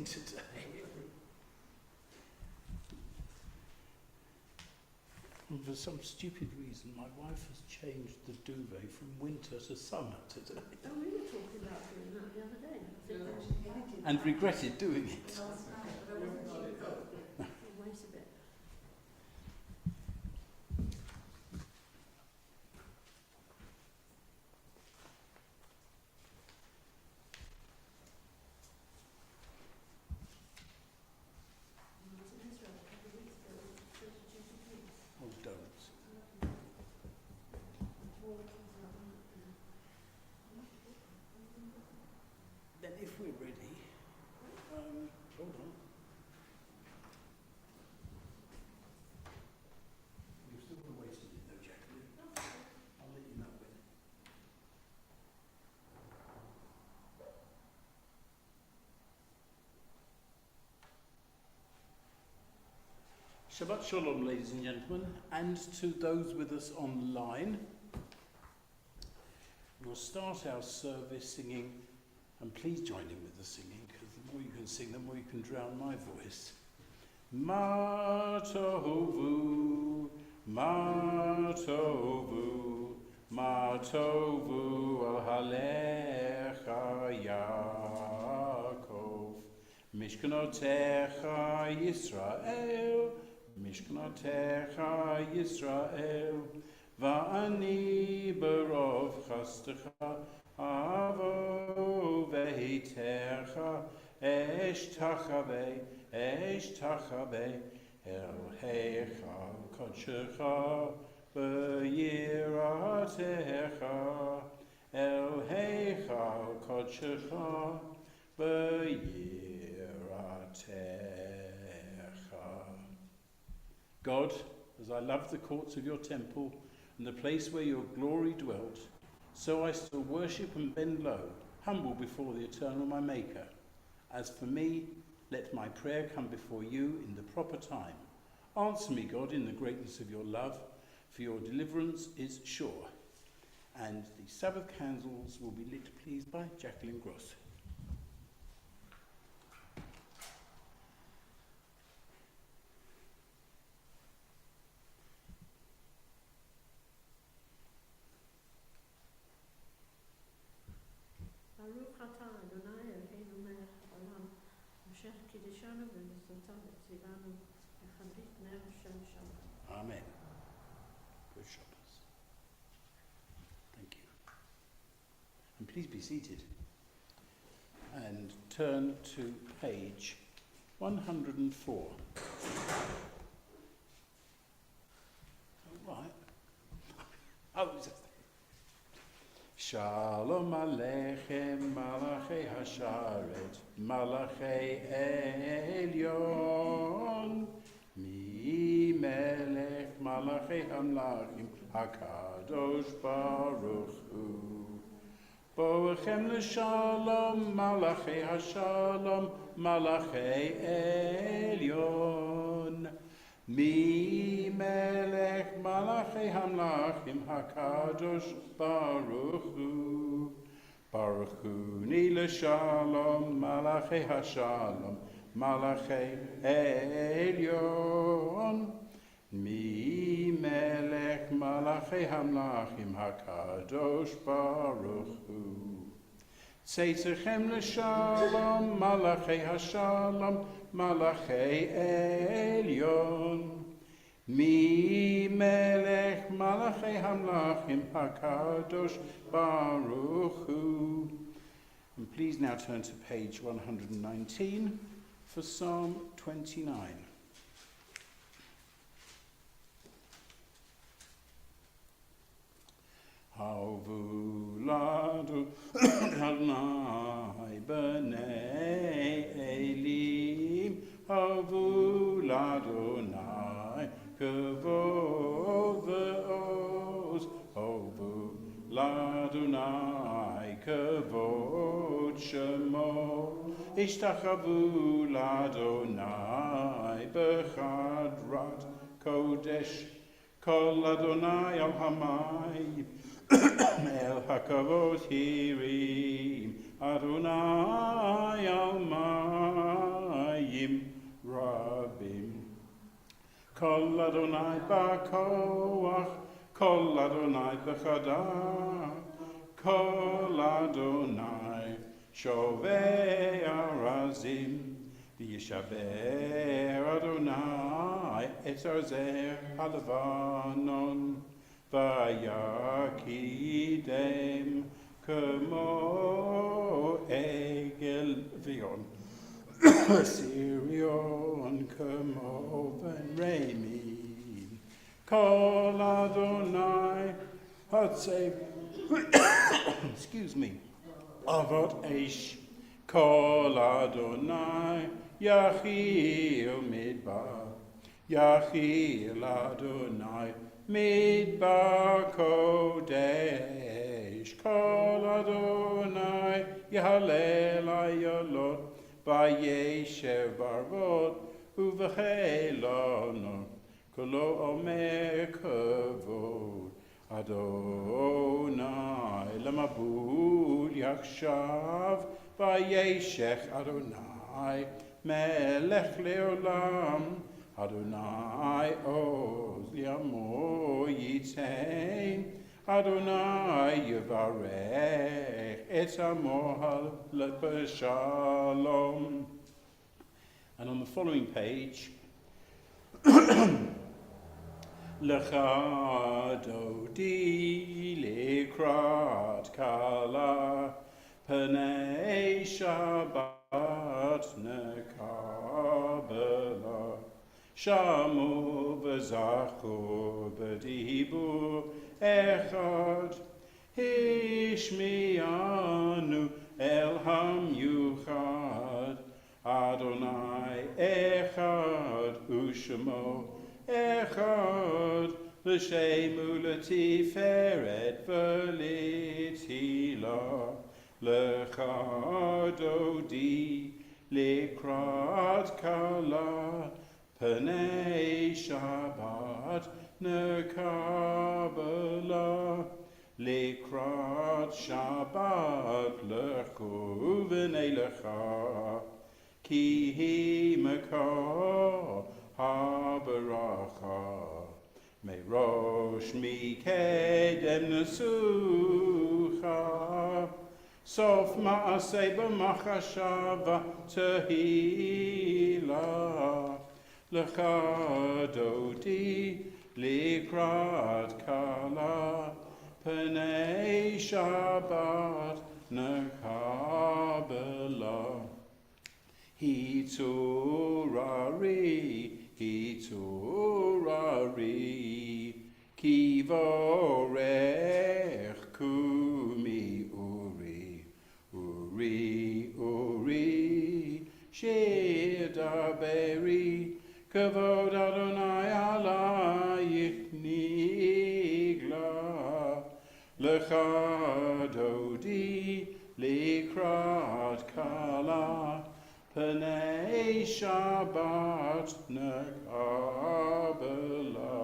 exciting today. And for some stupid reason, my wife has changed the duvet from winter to summer today. Oh, we were talking about doing that the other day. And regretted doing it. Wait a bit. Oh, don't. Then if we're ready, hold on. We've still got to wait a minute though, Jacqueline. I'll let you know when. Shabbat Shalom, ladies and gentlemen, and to those with us online. We'll start our service singing, and please join in with the singing, because the more you can sing, the more you can drown my voice. Ma tovu, ma tovu, ma tovu al halecha Yaakov, Mishkanotecha Yisrael, Mishkanotecha Yisrael, Va'ani berov chastecha avo ve'itecha esh tachavei el heicha kodshecha be'yiratecha el heicha kodshecha be'yiratecha. God, as I love the courts of your temple and the place where your glory dwelt, so I still worship and bend low, humble before the eternal my Maker. As for me, let my prayer come before you in the proper time. Answer me, God, in the greatness of your love, for your deliverance is sure. And the Sabbath candles will be lit, please, by Jacqueline Gross. Baruch atah Adonai Eloheinu melech haolam, asher kiddushanu b'mitzvotav v'tzivanu v'chadrit ner Hashem Shabbat. Amen. Good Shabbos. Thank you. And please be seated. And turn to page 104. All right. Oh, Shalom Aleichem, Malachei Hasharet, Malachei Elyon, Mi Melech, Malachei Hamlachim, HaKadosh Baruch Hu. Boechem L'Shalom, Malachei Hashalom, Malachei Elyon, Mi Melech Malachei Hamlachim HaKadosh Baruch Hu. Baruch Hu Ni L'Shalom Malachei Hashalom Malachei Elyon. Mi Melech Malachei Hamlachim HaKadosh Baruch Hu. Tzeitzachem L'Shalom Malachei Hashalom Malachei Elyon. Mi Melech Malachei Hamlachim HaKadosh Baruch Hu. And please now turn to page 119 for Psalm 29. Havu ladu Adonai b'nei Elim, Havu l'Adonai kavod ve'oz, Havu l'Adonai kavod shemo, Ishtachavu l'Adonai b'chadrat kodesh, Kol Adonai al hamayim, El hakavod hirim, Adonai al Kol Adonai b'koach, Kol Adonai b'chada, Kol Adonai shovei arazim, v'yishaber Adonai et arzer halavanon, v'yakidem kemo egel vion. Sirion kemo ben Remi, Kol Adonai Hatzei, excuse me, Avot Eish, Kol Adonai Yachil Midbar, Yachil Adonai Midbar Kodesh, Kol Adonai Yahalel Ayalot, Vayeshev Barvot Uvechelano Kolo Omer Kavod Adonai Lamabul Yakshav Vayeshech Adonai Melech Leolam Adonai Oz Liamo Yitain Adonai Yevarech et Amohal Shalom. And on the following page, Lecha Dodi Lekrat Kala Penei Shabbat Nekabela Shamu V'Zachu B'Dibur Echad Hishmianu El Hamyuchad Adonai Echad Ushmo Echad L'Shemu L'Tiferet V'Litila Lecha Dodi Lekrat Kala Penei Shabbat Nekabela Lekrat Shabbat Lechu V'nei Lecha Ki Hi Mekah HaBaracha Merosh Mikedem Nesucha Sof Ma'aseh B'Machashava Tehila Lecha Dodi Lekrat Kala Penei Shabbat Nekabela Hiturari Kivorech Kumi Uri Shedaberi Kavod Adonai alayich nigla Lecha Dodi Lekrat Kala Penei Shabbat Nekabela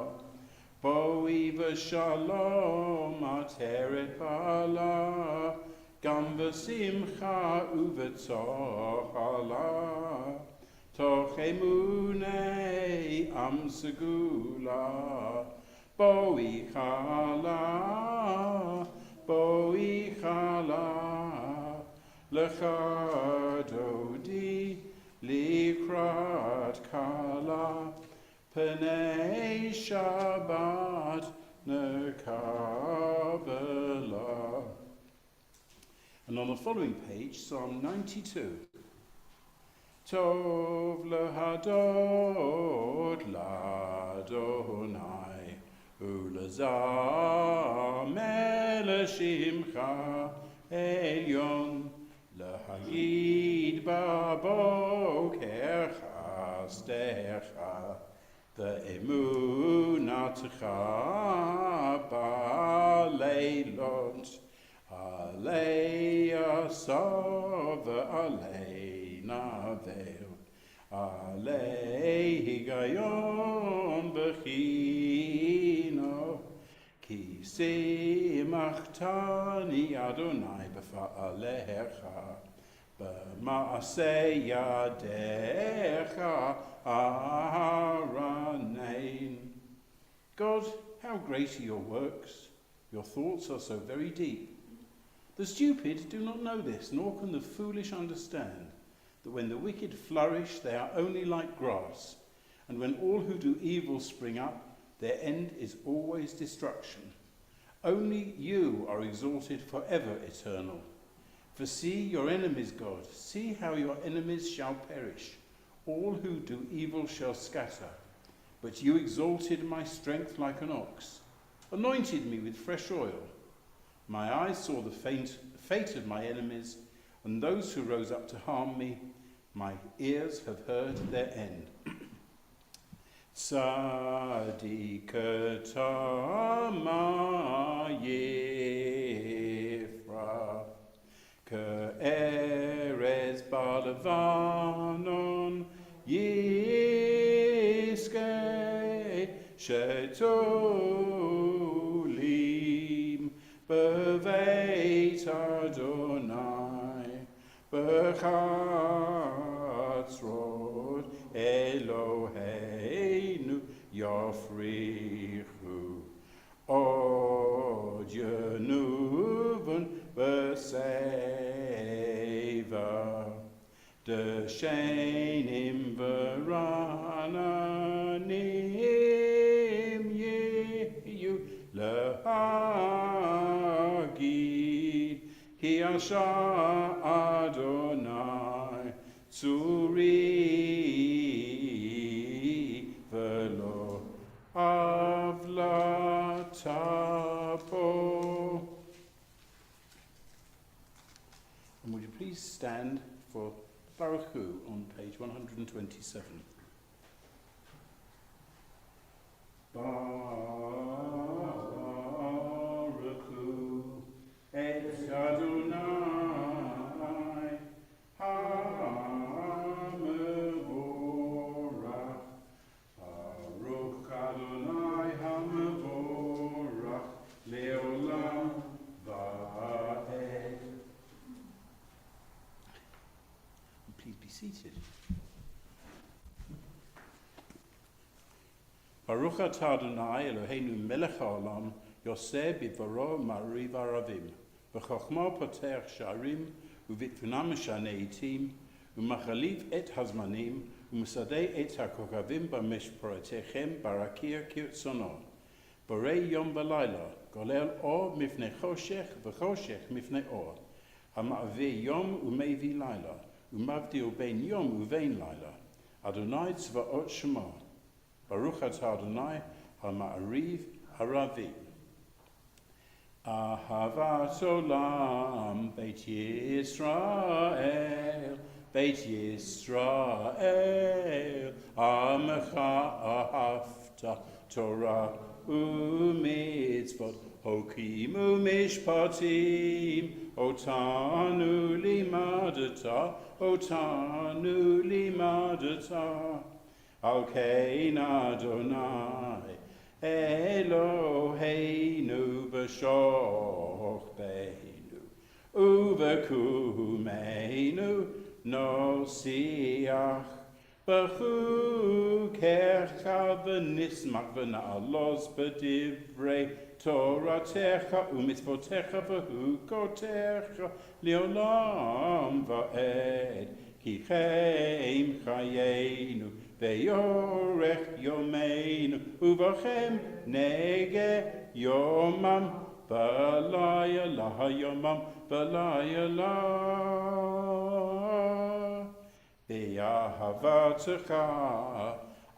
Boi v'shalom ateret bala Gam v'simcha uvetzochala Toch emunei am segula Boi chala Lecha Dodi Lekrat Kala Penei Shabbat Nekabela. And on the following page, Psalm 92. Tov lehadot l'Adonai ulezameh l'shimcha elyon lehagid baboker chasdecha ve'emunatcha ba'leilot alei asov alei navel alei higayon bechino ki simchtani Adonai b'fa'alecha B'ma'aseh yadecha aranein. God, how great are your works! Your thoughts are so very deep. The stupid do not know this, nor can the foolish understand that when the wicked flourish, they are only like grass, and when all who do evil spring up, their end is always destruction. Only you are exalted forever, eternal. For see your enemies, God, see how your enemies shall perish. All who do evil shall scatter. But you exalted my strength like an ox, anointed me with fresh oil. My eyes saw the fate of my enemies, and those who rose up to harm me. My ears have heard their end. Tzadikata ma yifra, ke'erez ba'levanon yiskei shetulim beveit Adonai b'chatzrot Eloheinu yafrichu od yenuvun b'seva d'shenim v'rananim yehu lehagid hi asha Adonai tzuri v'lo avlatapo. And would you please stand for Baruch Hu on page 127. Baruch Hu et Adonai ha-mevorach. Baruch Adonai ha-mevorach leolam va'ed. Please be seated. Baruch atah Adonai Eloheinu melech haolam yoseh bidvaro ma'ariv aravim v'chochma poter sha'arim uvitfunam meshaneh itim umachaliv et hazmanim umesadeh et hakokavim b'meshporetechem barakir kirtzono borei yom v'layla golel or mifnei choshech v'choshech mifnei or hama'aveh yom umevi layla umavdi ubein yom uvein layla Adonai tzvaot shema Baruch atah Adonai ha-ma'ariv haravim. Ahavat olam Beit Yisrael, Beit Yisrael, Amecha ahavta Torah u'mitzvot, hokimu mishpatim, otanu limadata. Al kein Adonai Eloheinu b'shoch beinu u'v'kumeinu nosiach b'chukecha v'nismach v'na'alos b'divrei Toratecha u'mitzvotecha v'chukotecha leolam va'ed ki cheim chayenu Ve'yorech yomeinu uvachem nege yomam v'layala yomam v'layala ve'ahavatzecha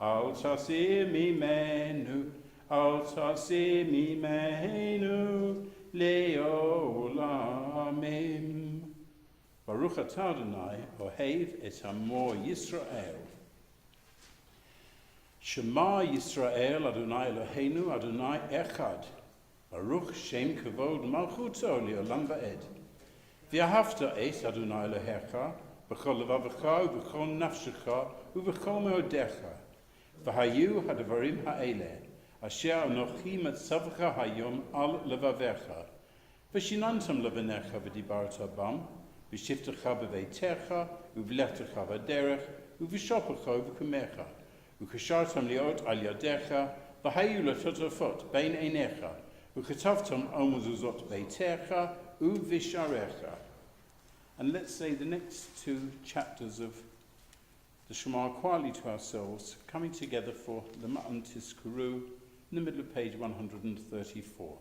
al tasim imenu leolamim. Baruch atah Adonai ohev et hamo Yisrael. Shema Yisrael Adonai Eloheinu Adonai Echad. Baruch Shem Kavod Malchuto Leolam Va'ed. V'ahavta et Adonai Elohecha b'chol levavecha u'b'chol nafshecha u'b'chol meodecha. V'hayu hadavarim ha'ele asher anochi metzavcha hayom al levavecha. V'shinantam levanecha v'dibarta bam v'shiftecha b'veitecha, uv'lechtecha v'derech, uv'shopecha uv'kumecha, uv'kashartam liot al yadecha, v'hayu l'totofot bein einecha, uv'katavtam omuzuzot beitecha, uv'visharecha. And let's say the next two chapters of the Shema quietly to ourselves, coming together for the Ma'an Tizkuru in the middle of page 134.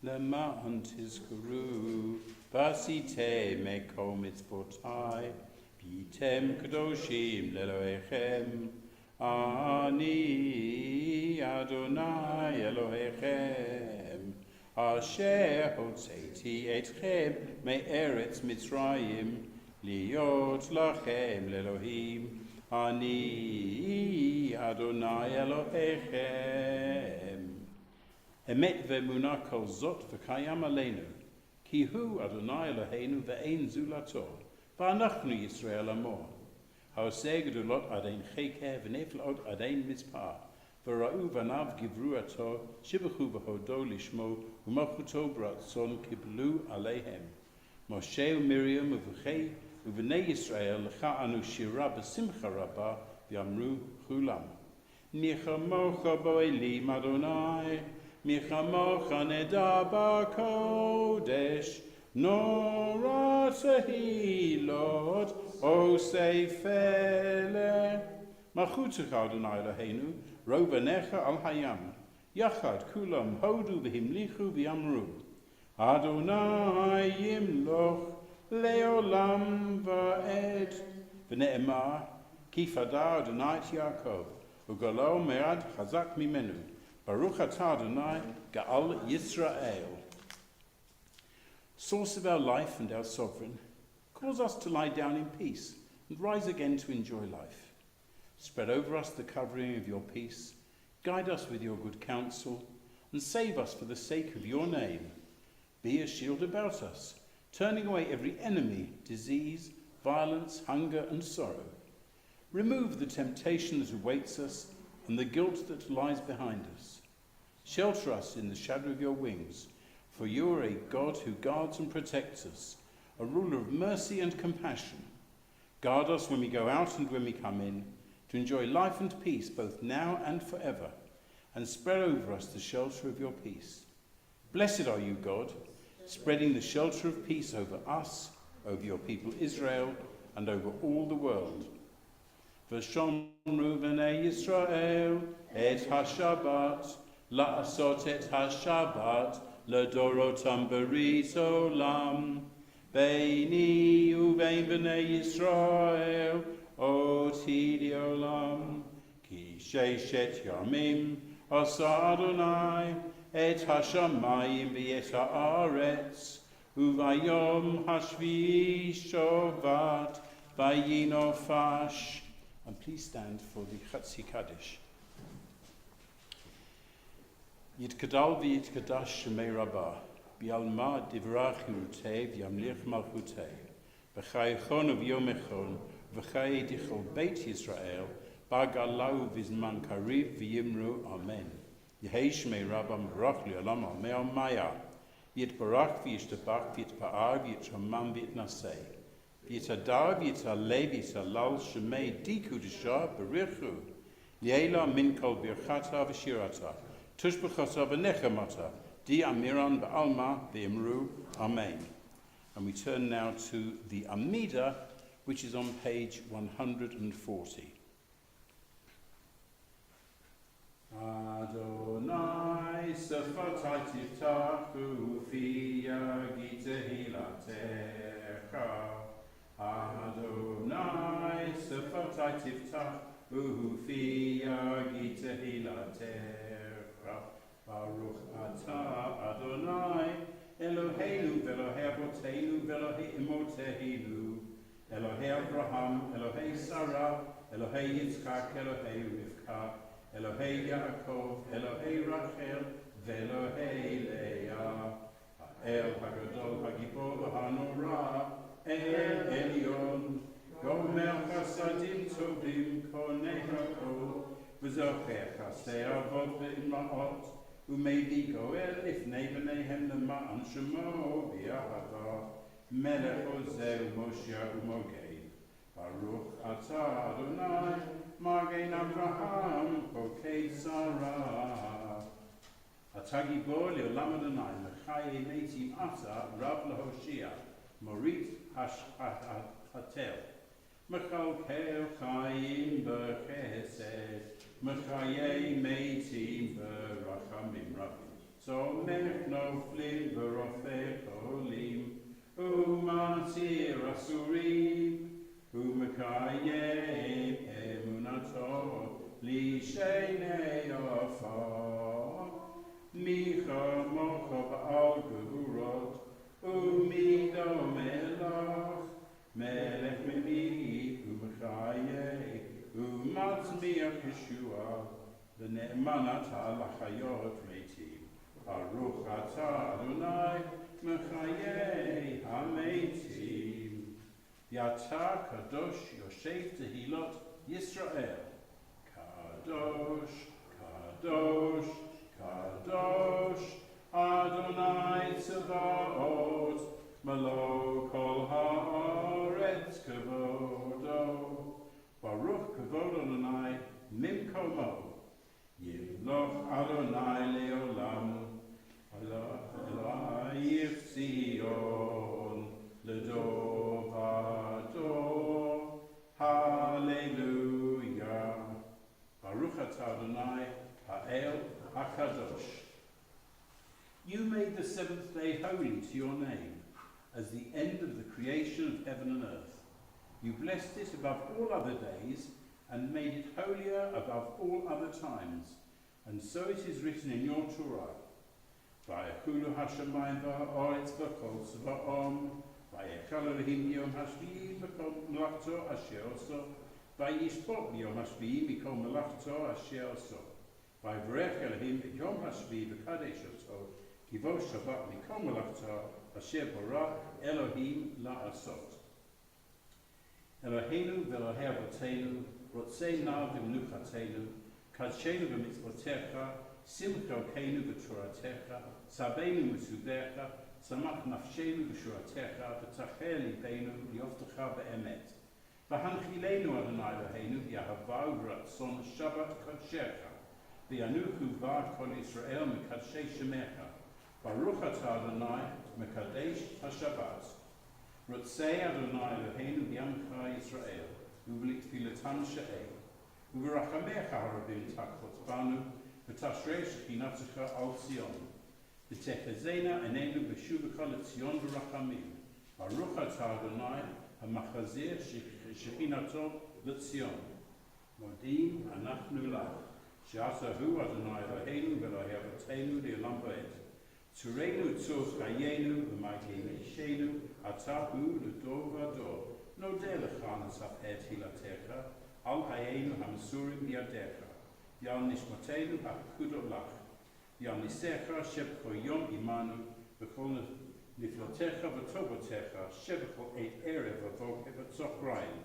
Lema'an tizkuru, vasite meko mitzvotai, bitem kadoshim leloechem, ani Adonai Elohechem, asher hotzeiti etchem me'eretz Mitzrayim, liot lachem lelohim, ani Adonai Elohechem. Emet ve'emuna kol zot v'kayam aleinu, ki hu Adonai Eloheinu ve'ein zulato, v'anachnu Yisrael amor. Ha'oseh gedulot adein chekeh v'neflot adein mizpah, v'ra'u v'anav givruato, shivachu v'hodo lishmo, u'machuto b'ratzon kiblu aleihem. Moshe u'Miriam u'v'nei Yisrael l'cha'anu shira b'simcha rabba, v'yamru chulam. Nichamocha bo'elim Adonai, Michamocha neda ba'kodesh, nora tehilot, o seifele. Machutecha Adonai Eloheinu, rovanecha al hayam, yachad kulam hodu v'himlichu v'yamru. Adonai yimloch leolam va'ed, v'ne'emar, kifada Adonai Yaakov, ugalo me'ad chazak mimenu. Baruch atah Adonai Ga'al Yisrael. Source of our life and our sovereign, cause us to lie down in peace and rise again to enjoy life. Spread over us the covering of your peace, guide us with your good counsel, and save us for the sake of your name. Be a shield about us, turning away every enemy, disease, violence, hunger, and sorrow. Remove the temptation that awaits us and the guilt that lies behind us. Shelter us in the shadow of your wings, for you are a God who guards and protects us, a ruler of mercy and compassion. Guard us when we go out and when we come in, to enjoy life and peace both now and forever, and spread over us the shelter of your peace. Blessed are you, God, spreading the shelter of peace over us, over your people Israel, and over all the world. V'shomru v'nei Yisrael et ha-Shabbat, la'asot et ha-Shabbat, l'dorotam berit olam, beini uvein v'nei Yisrael, oti li'olam, ki sheishet yamim, asa Adonai, et ha-shamayim v'et ha'aretz, uvayom hashvi'i shovat, vayinofash. And please stand for the Chatzi Kaddish. Yitkadal v'yitkadash shemei rabbah, bi'alma divrach yurutei v'yamlich malchutei, v'chayechon v'yomechon, v'chaye dichol beit Yisrael, ba'galau v'zman kariv v'yimru amen. Yehei shemei rabbah m'barach li'olam almei maya, yitbarach v'yishtabach v'yitpa'ar v'yitramam v'yitnasei. V'yitadar v'yitalei v'yitalal shemei dikudisha b'richu, li'ela min kol birchata v'shirata, tushbechata v'nechemata, di amiran ba'alma v'imru, amen. And we turn now to the Amida, which is on page 140. Adonai sefatai tiftachu fi yagi tehilatecha. Adonai sefatai tiftachu fi yagi tehilatecha. Baruch atah Adonai Eloheinu ve'Elohei Avotenu ve'Elohei Emoteinu Elohei Abraham, Elohei Sarah, Elohei Yitzchak, Elohei Rivka, Elohei Yaakov, Elohei Rachel, ve'Elohei Leah. El Hagadol Hagibor Hanora, El Elyon, Gomer Chasadim Tovim Konei Hakol, V'zocher Chasei Avot Ve'ima'ot, U'meidi Goel Lifnei B'neihem L'ma'an Shemo B'yahava, Melech Ozeh U'Moshe U'Mogei, Baruch atah Adonai, Magen Avraham, Pokei Sarah. Atagi bo le'olam Adonai, Mechaye Meitim Ata, Rav Lahoshia, Morit Hatel, Mechal Kel Chaim B'Chesed, Mechaye Meitim B'Rachamim Rabim, Somech Noflim B'Rofei Cholim, U'Matir Asurim, U'Mekayem Emunato, L'Shenei Ofar, Micha Mocha Ba'al Gevurot, U'Mido Melach, Melech Memi, U'Mechayeh, U'Matzmiach Yeshua, V'Ne'emanat Ha'Lachayot Meitim, Baruch atah Adonai, Mechayeh HaMeitim. Yata Kadosh Yosef Tehilot Yisrael. Kadosh, Kadosh, Kadosh, Adonai Tzevaot, Malo Kol Haaretz Kavodo. Baruch Kavod Adonai Mimkomo. Yimloch Adonai Leolam. Elai Yifzion Ledor Vador. Hallelujah. Baruch atah Adonai Ha'el HaKadosh. You made the seventh day holy to your name, as the end of the creation of heaven and earth. You blessed it above all other days, and made it holier above all other times. And so it is written in your Torah, Vayechulu hashamayim v'ha'oretz v'kol tzva'om, Vayechal Elohim yom hashvi'i v'kol melachto asher oso, Vayishpot yom hashvi'i v'kol melachto asher oso, Vayvrech Elohim yom hashvi'i v'kadesh oto, Kivo Shabbat v'kol melachto asher borach Elohim la'asot. Eloheinu ve'Elohei Avotenu, Rotzei na v'menuchatenu, Kadshenu v'mitzvotecha, Simchokeinu v'toratecha, Sabeinu v'sudecha, Samach nafshenu v'shuratecha, V'tachel libeinu v'yoftecha be'emet. V'hanchilenu Adonai Eloheinu v'yahavau v'ratzon Shabbat kadshecha, v'yanuchu v'ad kol Yisrael mekadshei shemecha, Baruch atah Adonai mekadesh haShabbat. Rotzei Adonai Eloheinu v'yamcha Yisrael, u'v'litfilatam she'el, u'v'rachamecha harabim takot banu, v'tashrei shechinatzecha al Tzion, v'techezena enenu v'shuvecha l'Tzion v'rachamim, Baruch atah Adonai ha'machazir shechinato l'Tzion. Modim anachnu lach, she'ata hu Adonai Eloheinu v'Elohei Avotenu le'olam va'ed. Tzurenu tzos chayenu v'magei ishenu, atahu l'dor v'ador. Nodeh lecha nasaf et hilatecha, al hayenu hamasurim biadecha. Yal nishmatenu ha'kudo lach. Yal nisecha shebcho yom imanu, v'chol niflotecha v'tobotecha, shebcho et erev v'voke v'tzochrayim.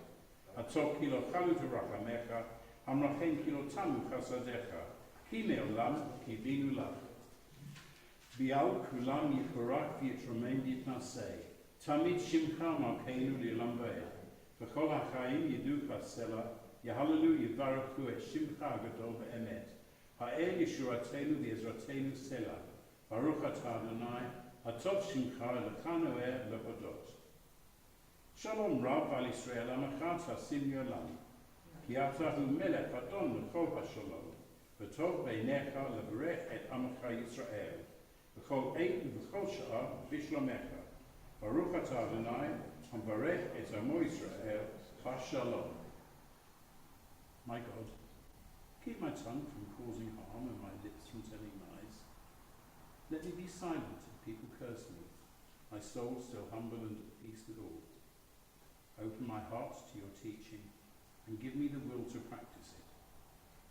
Atok kilo chalu v'rachamecha, hamrachen kilo tamu chasadecha. Ki me'olam ki vinu lach. Bial kulam yichorak v'yitromen yitnasei. Tamid shimcha malkeinu li'olam va'ed. V'chol ha'chaim yidu chasela, Yahallelu yivarechu et shimcha gadol be'emet. Ha'el yeshuratenu v'ezratenu sela. Baruch atah Adonai, atov shimcha l'chanoeh le'hodot. Shalom Rav al Yisrael amachat hasim yolam. Ki atahu melech adon l'chol ha'shalom. V'tov beinecha le'varech et amacha Yisrael. V'chol eit v'chol sha'a v'shlomecha. Baruch atah Adonai, hamvarech et amo Yisrael, ha'shalom. My God, keep my tongue from causing harm and my lips from telling lies. Let me be silent if people curse me, my soul still humble and at peace with all. Open my heart to your teaching and give me the will to practice it.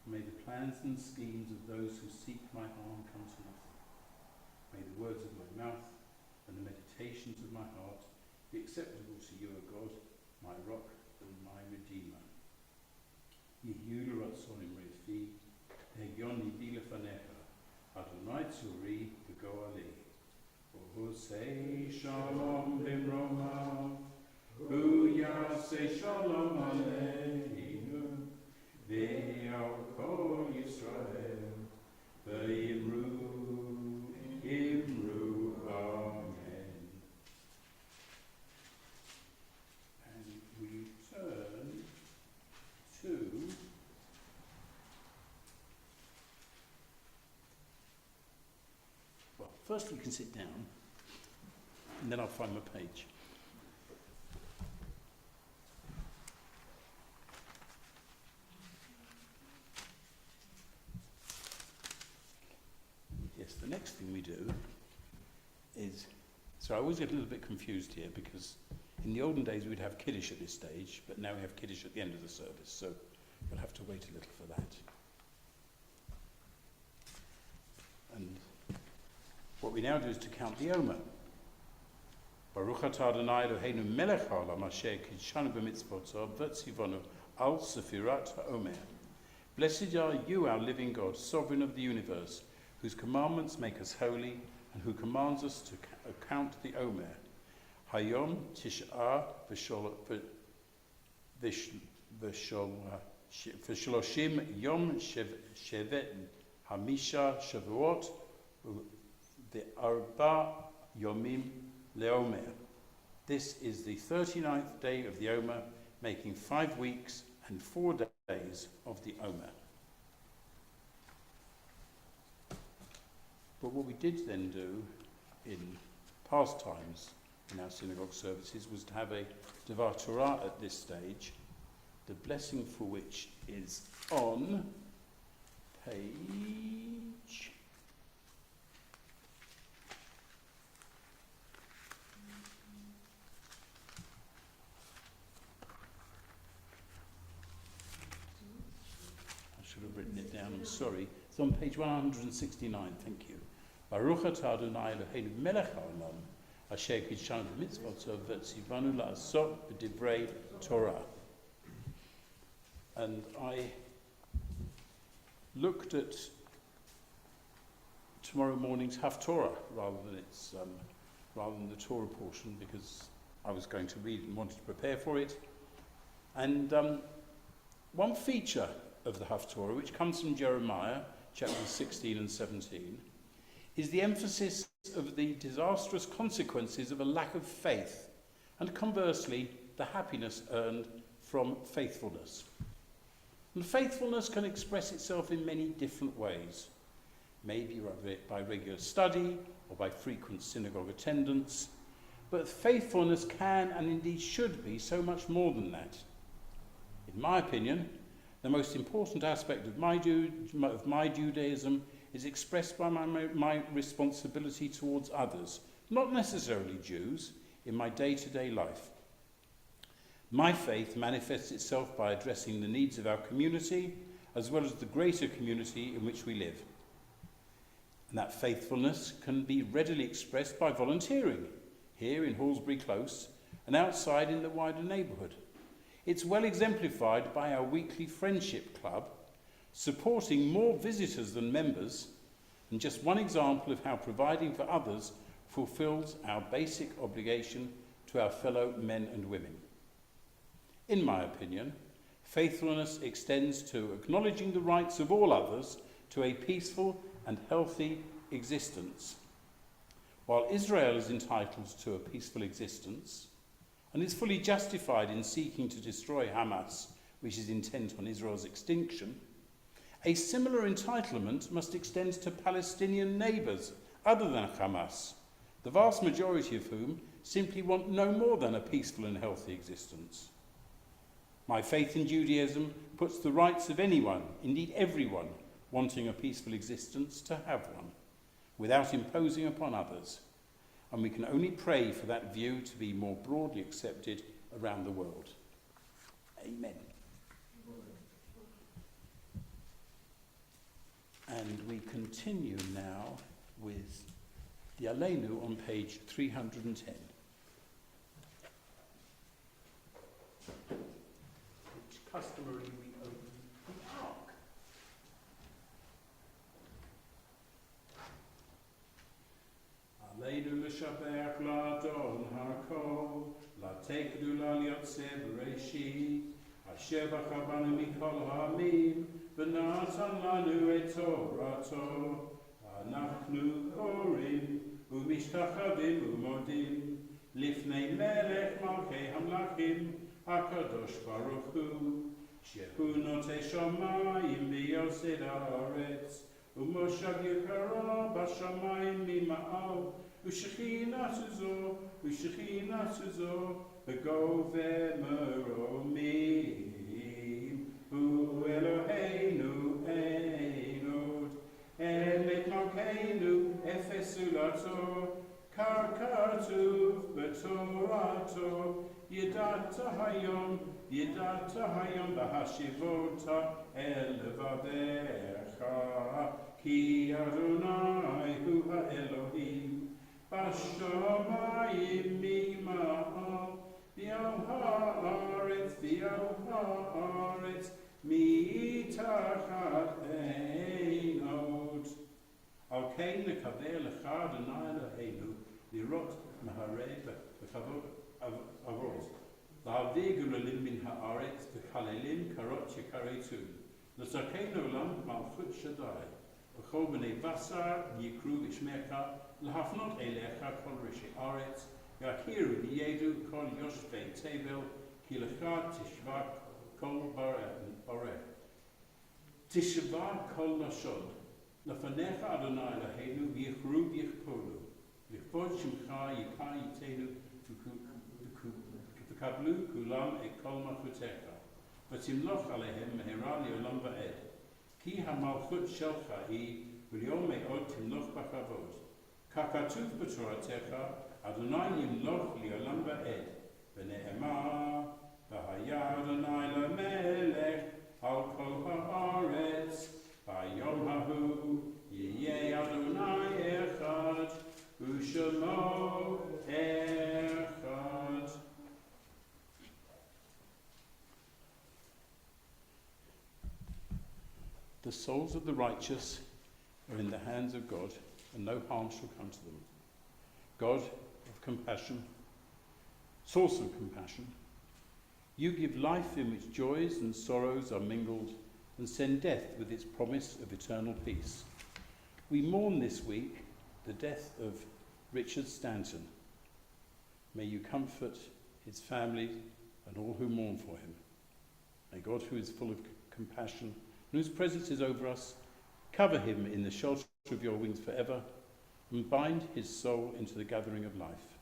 May the plans and schemes of those who seek my harm come to nothing. May the words of my mouth and the meditations of my heart be acceptable to you, O God, my rock and my redeemer. Yehiu l'ratzonim refi, hegion libi lefanecha, Adonai tzuri v'go'ali. Say shalom b'mromav, hu yaseh shalom aleinu, ve'al kol Yisrael, ve'imru, amen. And we turn to first we can sit down, and then I'll find my page. Yes, the next thing we do is, so I always get a little bit confused here because in the olden days we'd have Kiddush at this stage, but now we have Kiddush at the end of the service, so you'll have to wait a little for that. And what we now do is to count the Omer. Baruch atah Adonai Eloheinu melech haolam asher kidshanu b'mitzvotav v'tzivanu al sefirat ha'omer. Blessed are you, our living God, sovereign of the universe, whose commandments make us holy and who commands us to count the Omer. Hayom tish'ah v'shloshim yom shevet hamisha shavuot the Arba Yomim Leomer. This is the 39th day of the Omer, making 5 weeks and 4 days of the Omer. But what we did then do in past times in our synagogue services was to have a Devar Torah at this stage, the blessing for which is on page 169, it's on page 169, thank you. Baruch atah Adonai Eloheinu melech haolam, asher kidshanu b'mitzvotav v'tzivanu la'asot b'divrei Torah. And I looked at tomorrow morning's Haftorah rather than the Torah portion because I was going to read and wanted to prepare for it. And one feature of the Haftorah, which comes from Jeremiah, chapters 16 and 17, is the emphasis of the disastrous consequences of a lack of faith, and conversely, the happiness earned from faithfulness. And faithfulness can express itself in many different ways, maybe by regular study or by frequent synagogue attendance, but faithfulness can and indeed should be so much more than that. In my opinion, the most important aspect of my Judaism is expressed by my responsibility towards others, not necessarily Jews, in my day-to-day life. My faith manifests itself by addressing the needs of our community as well as the greater community in which we live. And that faithfulness can be readily expressed by volunteering, here in Hallsbury Close and outside in the wider neighbourhood. It's well exemplified by our weekly friendship club, supporting more visitors than members, and just one example of how providing for others fulfills our basic obligation to our fellow men and women. In my opinion, faithfulness extends to acknowledging the rights of all others to a peaceful and healthy existence. While Israel is entitled to a peaceful existence and is fully justified in seeking to destroy Hamas, which is intent on Israel's extinction, a similar entitlement must extend to Palestinian neighbours other than Hamas, the vast majority of whom simply want no more than a peaceful and healthy existence. My faith in Judaism puts the rights of anyone, indeed everyone, wanting a peaceful existence, to have one, without imposing upon others. And we can only pray for that view to be more broadly accepted around the world. Amen. And we continue now with the Aleinu on page 310. Which customarily we open the ark. Aleinu l'shabach la'adon ha'kol, la'tekdu la'liotze b'reishit, asher b'chabanu mikol ha'amim, v'natan lanu et torato, אנחנו קוראים ומשתחווים ומודים לפני מלך מלכי המלכים הקדוש ברוך הוא שהוא נוטה שמיים ויוסד הארץ ומושב יקרו בשמיים ממעל ושכינת זו בגובה מרומים הוא אלוהינו אמת מלכנו אפסולתו ככתוב בתורתו ידעת היום בהשיבות אל לבביך כי אדוני הוא האלוהים בשמיים ממעל ועל הארץ מתחת אין עוד. על כן נקווה לך אדוני אלוהינו לראות מהרה בכבוד אבות להביא גאולים מן הארץ וחללים קרות יכרתו לזכנו עולם מלכות שדי וכל בני בשר יקראו בשמך להפנות אליך כל ראשי הארץ יכירו וידעו כל יושבי תבל כי לך תשבע כל ברא תשבע כל לשון לפניך אדוני אלוהינו ויכרו ויכפולו לכבוד שמך יקר יתנו וקבלו כולם את כל מלכותך ותמלוך עליהם מהרה לעולם ועד כי המלכות שלך היא וליום מאוד תמלוך בכבוד ככתוב בתורתך אדוני ימלוך לעולם ועד ונאמר והיה אדוני למלך על כל הארץ ביום ההוא יהיה אדוני אחד ושמו אחד. The souls of the righteous are in the hands of God, and no harm shall come to them. God of compassion, source of compassion, you give life in which joys and sorrows are mingled, and send death with its promise of eternal peace. We mourn this week the death of Richard Stanton. May you comfort his family and all who mourn for him. May God, who is full of compassion and whose presence is over us, cover him in the shelter of your wings forever and bind his soul into the gathering of life.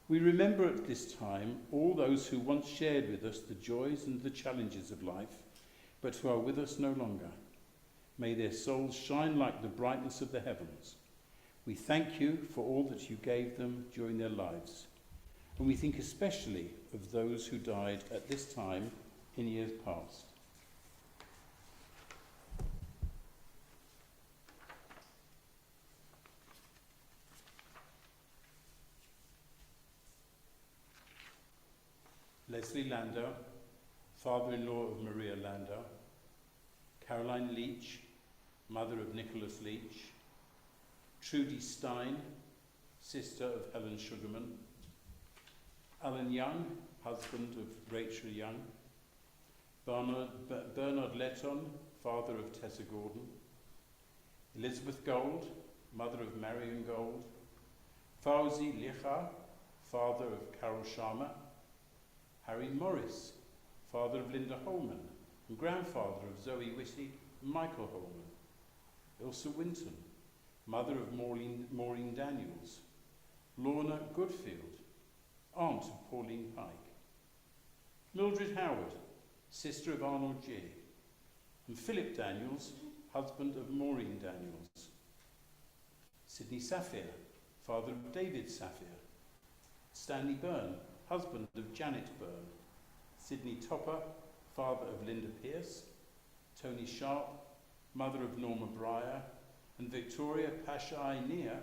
We remember at this time all those who once shared with us the joys and the challenges of life, but who are with us no longer. May their souls shine like the brightness of the heavens. We thank you for all that you gave them during their lives, and we think especially of those who died at this time in years past. Leslie Landau, father-in-law of Maria Landau, Caroline Leach, mother of Nicholas Leach, Trudy Stein, sister of Helen Sugarman, Alan Young, husband of Rachel Young, Bernard Letton, father of Tessa Gordon, Elizabeth Gold, mother of Marion Gold, Fauzi Licha, father of Carol Sharma, Harry Morris, father of Linda Holman, and grandfather of Zoe Whitty and Michael Holman. Ilsa Winton, mother of Maureen Daniels. Lorna Goodfield, aunt of Pauline Pike. Mildred Howard, sister of Arnold G. And Philip Daniels, husband of Maureen Daniels. Sidney Saphir, father of David Saphir. Stanley Byrne, husband of Janet Byrne. Sidney Topper, father of Linda Pierce. Tony Sharp, mother of Norma Breyer. And Victoria Pashai Nia,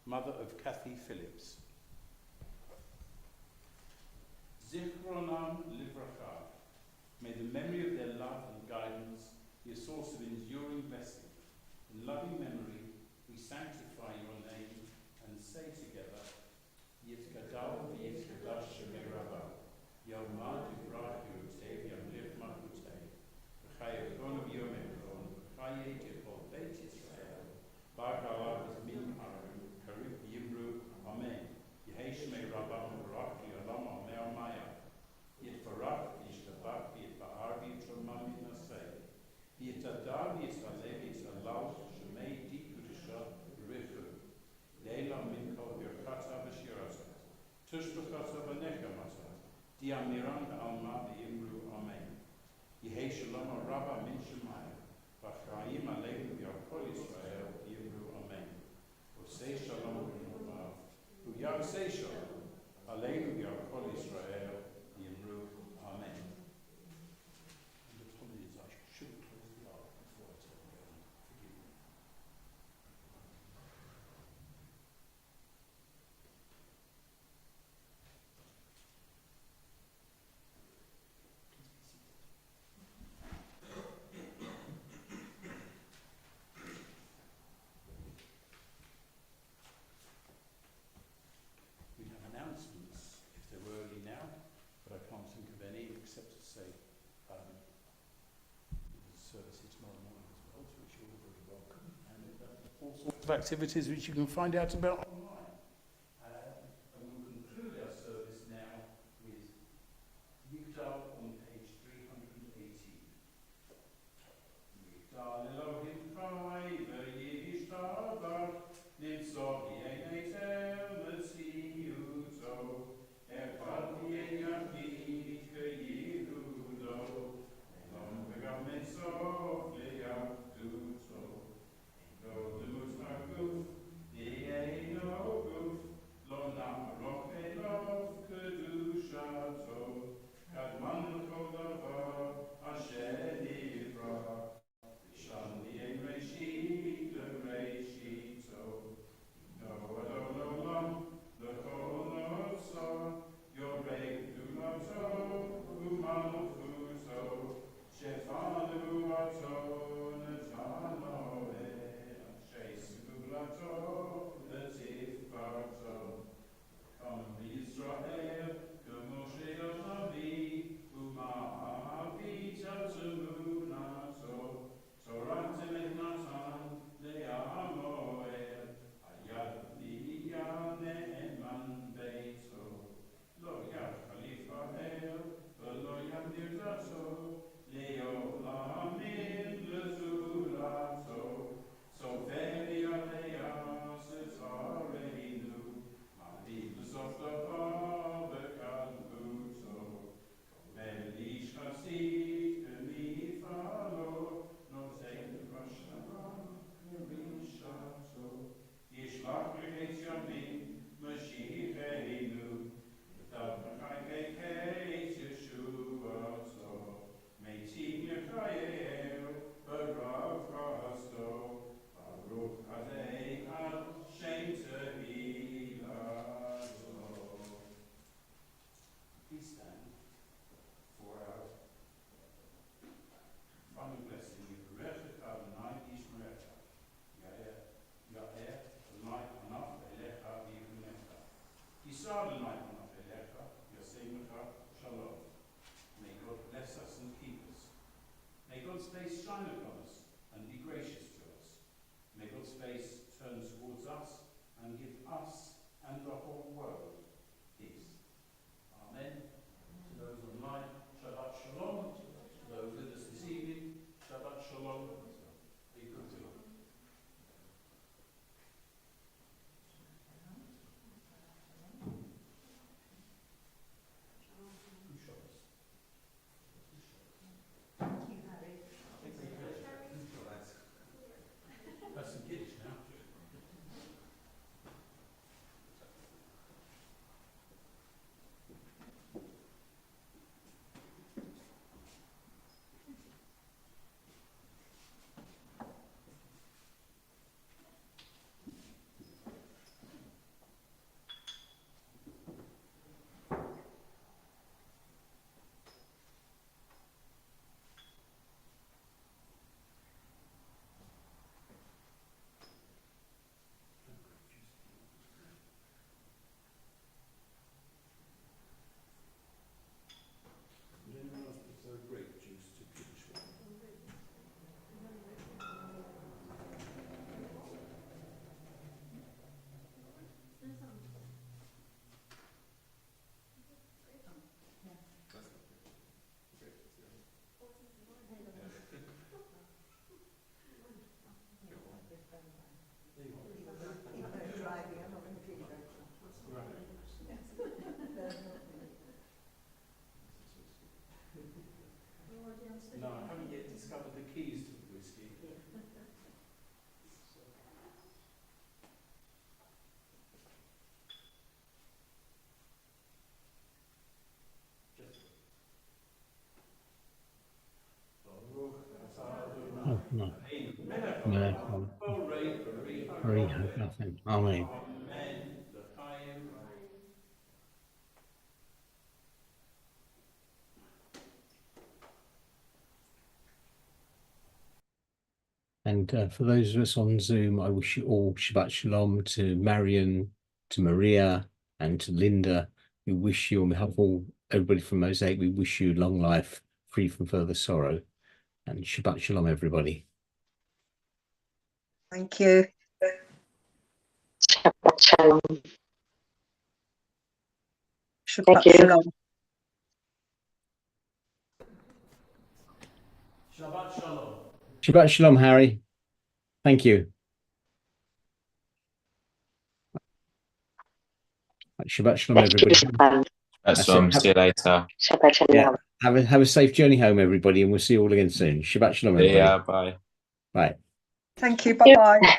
mother of Kathy Phillips. Zichronam Livracha. May the memory of their love and guidance be a source of enduring blessing. In loving memory, we sanctify your name and say together, Yitkadal v'yitkadash shemei rabba, Yomad yivrach yerutev yamliach malchutei, v'chayev kol v'yom ekron, v'chayev yekol beit Yisrael, b'agalav min harim, karib yimru, amen. Yehei shemei rabba v'rach li'olam amen maya, yitvarach v'yishtabach v'yitba'ar v'yitromam v'yitnasei, v'yitadar v'yitzaleh v'yitzalal shemei di kudusha v'richu, leila min kol birchata v'shirata, tushbachata v'nechamata, diamiran alma v'yimru amen. Yehei shalom rabba min shemaya, v'chaim aleinu v'yakol Yisrael v'yimru amen. Usei shalom v'yimrav, v'yavsei shalom, aleinu v'yakol Yisrael v'yimru amen. And apologies, I should close the ark before I tell you. Forgive me. We have announcements, if they're early now, but I can't think of any except to say there's services tomorrow morning as well, to which you're all very welcome, and all sorts of activities which you can find out about online. And we'll conclude our service now with Yigdal on page 318. Yigdal Elohim Chai v'yishtabach nitzor v'yenetel v'tziyuto echad v'yachid k'yihudo elom v'gam mitzov v'yachduto ego demut ha'guf v'yeino guf lo na'arok elov kedushato kadman kol davar asher nivra v'shan v'yein reishit l'reishito no adon olam l'kol notzah yorei gdulato u'malchuto shefan ruato netano sheis gdulato l'tifkarto Come Israel, Moshe Navi, Uma'avit Atzunato, Torah Temenatan, Le'amoel, Ayad Liya Ne'eman Beito, Lo Yad Khalifa El, V'lo Yad Nirdato, Le'olamim L'zulato, Soferi Aleya Setarenu, Malibus of the Barbekalbuto, Melish Hasid, Mifalo, Noten Rashava, Merishato, Yishlach Yamin, Mashiachenu, Davachai Kei Yeshuato, Meitim Yechael, Barav Chasto, Baruch Adei Al Shem Tehilato. Please stand for our final blessing. Yivrecha Adonai Yishmerecha, Ya'er Adonai Anaf Elecha V'Yivunecha, Yisar Adonai Anaf Elecha, Yasemecha Shalom. May God bless us and keep us. May God's face shine upon us and be gracious to us. May God's face turn towards us and give us and the whole world peace. Amen. To those online, Shabbat Shalom. To those with us this evening, Shabbat Shalom. Be good to them. Who shot us? Thank you, Harry. Thank you. Oh, no. No. Hurry, hope nothing. Amen. And for those of us on Zoom, I wish you all Shabbat Shalom to Marion, to Maria, and to Linda. We wish you, on behalf of all everybody from Mosaic, we wish you long life, free from further sorrow. And Shabbat Shalom, everybody. Thank you. Shabbat shalom. Shabbat Thank you. shalom. Shabbat Shalom. Shabbat Shalom, Harry. Thank you. Shabbat Shalom, everybody. That's See you later. Shabbat shalom. Yeah, have a safe journey home, everybody, and we'll see you all again soon. Shabbat Shalom, everybody. Bye. Bye. Thank you. Bye-bye.